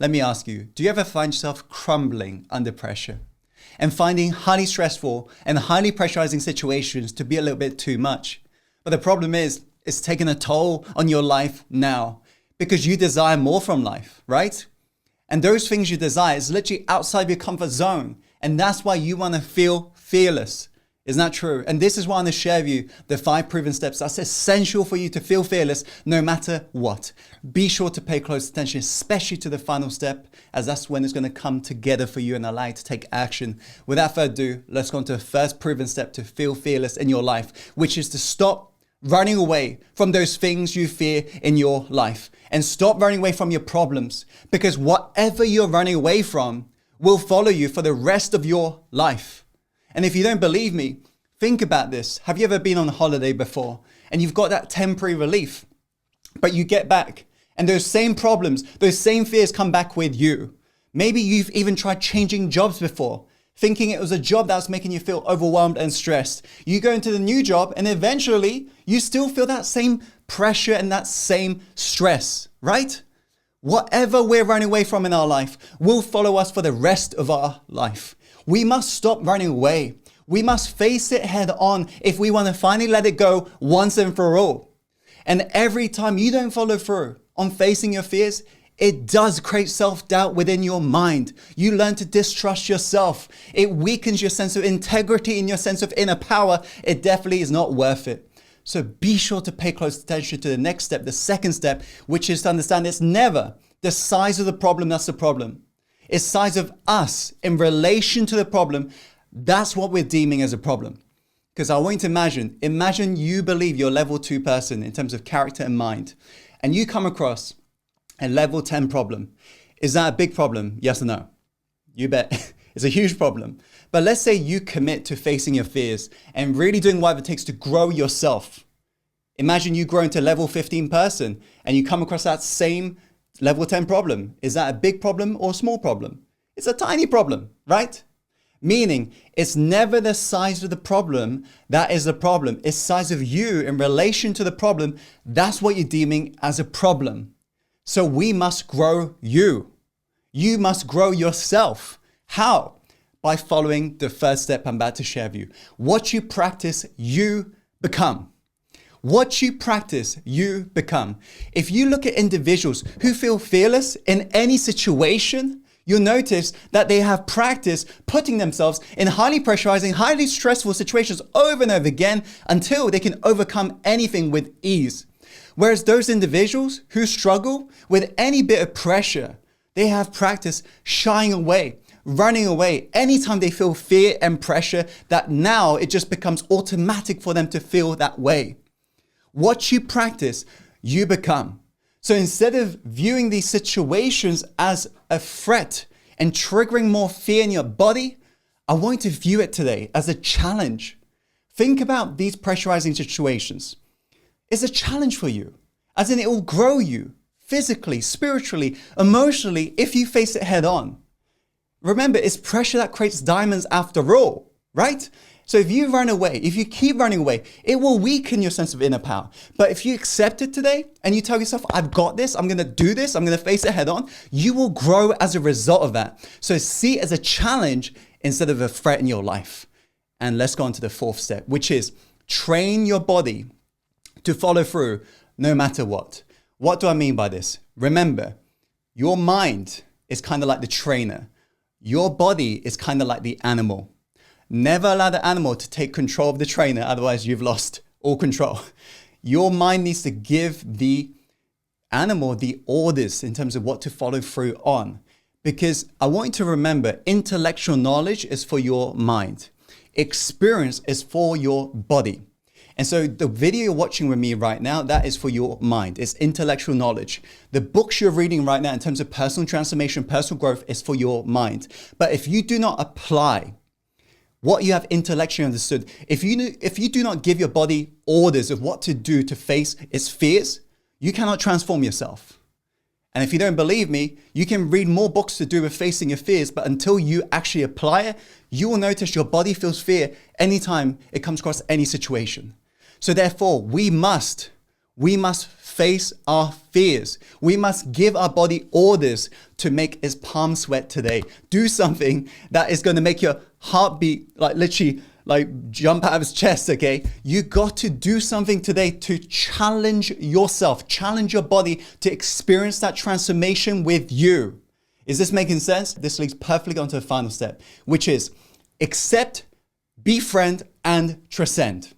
Let me ask you, do you ever find yourself crumbling under pressure and finding highly stressful and highly pressurizing situations to be a little bit too much? But the problem is, it's taking a toll on your life now because you desire more from life, right? And those things you desire is literally outside your comfort zone. And that's why you want to feel fearless. Isn't that true? And this is why I want to share with you the 5 proven steps that's essential for you to feel fearless no matter what. Be sure to pay close attention, especially to the final step, as that's when it's going to come together for you and allow you to take action. Without further ado, let's go on to the first proven step to feel fearless in your life, which is to stop running away from those things you fear in your life and stop running away from your problems, because whatever you're running away from will follow you for the rest of your life. And if you don't believe me, think about this. Have you ever been on a holiday before and you've got that temporary relief, but you get back and those same problems, those same fears come back with you? Maybe you've even tried changing jobs before, thinking it was a job that was making you feel overwhelmed and stressed. You go into the new job and eventually you still feel that same pressure and that same stress, right? Whatever we're running away from in our life will follow us for the rest of our life. We must stop running away. We must face it head on if we want to finally let it go once and for all. And every time you don't follow through on facing your fears, it does create self-doubt within your mind. You learn to distrust yourself. It weakens your sense of integrity and your sense of inner power. It definitely is not worth it. So be sure to pay close attention to the next step, the second step, which is to understand it's never the size of the problem that's the problem. It's size of us in relation to the problem. That's what we're deeming as a problem. Because I want you to imagine you believe you're a level 2 person in terms of character and mind, and you come across a level 10 problem. Is that a big problem? Yes or no? You bet. It's a huge problem. But let's say you commit to facing your fears and really doing whatever it takes to grow yourself. Imagine you grow into a level 15 person and you come across that same level 10 problem. Is that a big problem or a small problem? It's a tiny problem, right? Meaning it's never the size of the problem that is the problem. It's the size of you in relation to the problem. That's what you're deeming as a problem. So we must grow you. You must grow yourself. How? By following the first step I'm about to share with you. What you practice, you become. What you practice, you become. If you look at individuals who feel fearless in any situation, you'll notice that they have practiced putting themselves in highly pressurizing, highly stressful situations over and over again until they can overcome anything with ease. Whereas those individuals who struggle with any bit of pressure, they have practiced shying away, running away anytime they feel fear and pressure, that now it just becomes automatic for them to feel that way. What you practice, you become. So instead of viewing these situations as a threat and triggering more fear in your body, I want you to view it today as a challenge. Think about these pressurizing situations. It's a challenge for you, as in it will grow you physically, spiritually, emotionally, if you face it head on. Remember, it's pressure that creates diamonds after all, right? So if you run away, if you keep running away, it will weaken your sense of inner power. But if you accept it today and you tell yourself, I've got this, I'm going to do this, I'm going to face it head on, you will grow as a result of that. So see it as a challenge instead of a threat in your life. And let's go on to the fourth step, which is train your body to follow through no matter what. What do I mean by this? Remember, your mind is kind of like the trainer. Your body is kind of like the animal. Never allow the animal to take control of the trainer, otherwise you've lost all control. Your mind needs to give the animal the orders in terms of what to follow through on. Because I want you to remember, intellectual knowledge is for your mind. Experience is for your body. And so the video you're watching with me right now, that is for your mind. It's intellectual knowledge. The books you're reading right now in terms of personal transformation, personal growth is for your mind. But if you do not apply what you have intellectually understood, if you do not give your body orders of what to do to face its fears, you cannot transform yourself. And if you don't believe me, you can read more books to do with facing your fears, but until you actually apply it, you will notice your body feels fear anytime it comes across any situation. So therefore, we must We must face our fears. We must give our body orders to make its palm sweat today. Do something that is going to make your heartbeat literally jump out of its chest, okay? You got to do something today to challenge yourself, challenge your body to experience that transformation with you. Is this making sense? This leads perfectly onto the final step, which is accept, befriend, and transcend.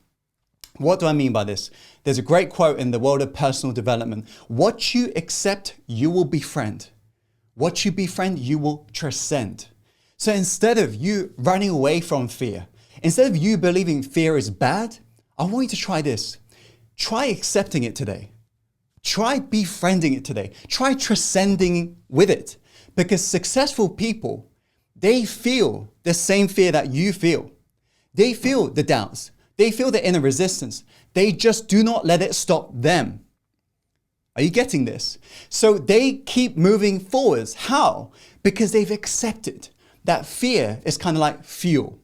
What do I mean by this? There's a great quote in the world of personal development. What you accept, you will befriend. What you befriend, you will transcend. So instead of you running away from fear, instead of you believing fear is bad, I want you to try this. Try accepting it today. Try befriending it today. Try transcending with it. Because successful people, they feel the same fear that you feel. They feel the doubts. They feel the inner resistance. They just do not let it stop them. Are you getting this? So they keep moving forwards. How? Because they've accepted that fear is kind of like fuel.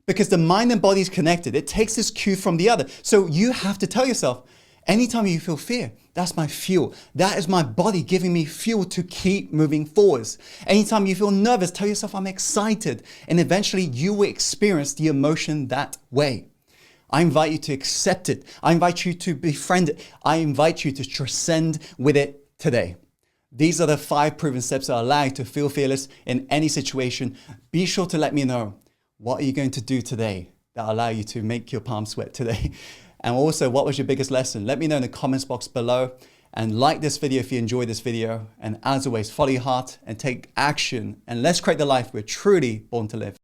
Because the mind and body is connected. It takes this cue from the other. So you have to tell yourself, anytime you feel fear, that's my fuel. That is my body giving me fuel to keep moving forwards. Anytime you feel nervous, tell yourself I'm excited. And eventually you will experience the emotion that way. I invite you to accept it. I invite you to befriend it. I invite you to transcend with it today. These are the 5 proven steps that allow you to feel fearless in any situation. Be sure to let me know, what are you going to do today that allow you to make your palms sweat today? And also, what was your biggest lesson? Let me know in the comments box below, and like this video if you enjoyed this video. And as always, follow your heart and take action, and let's create the life we're truly born to live.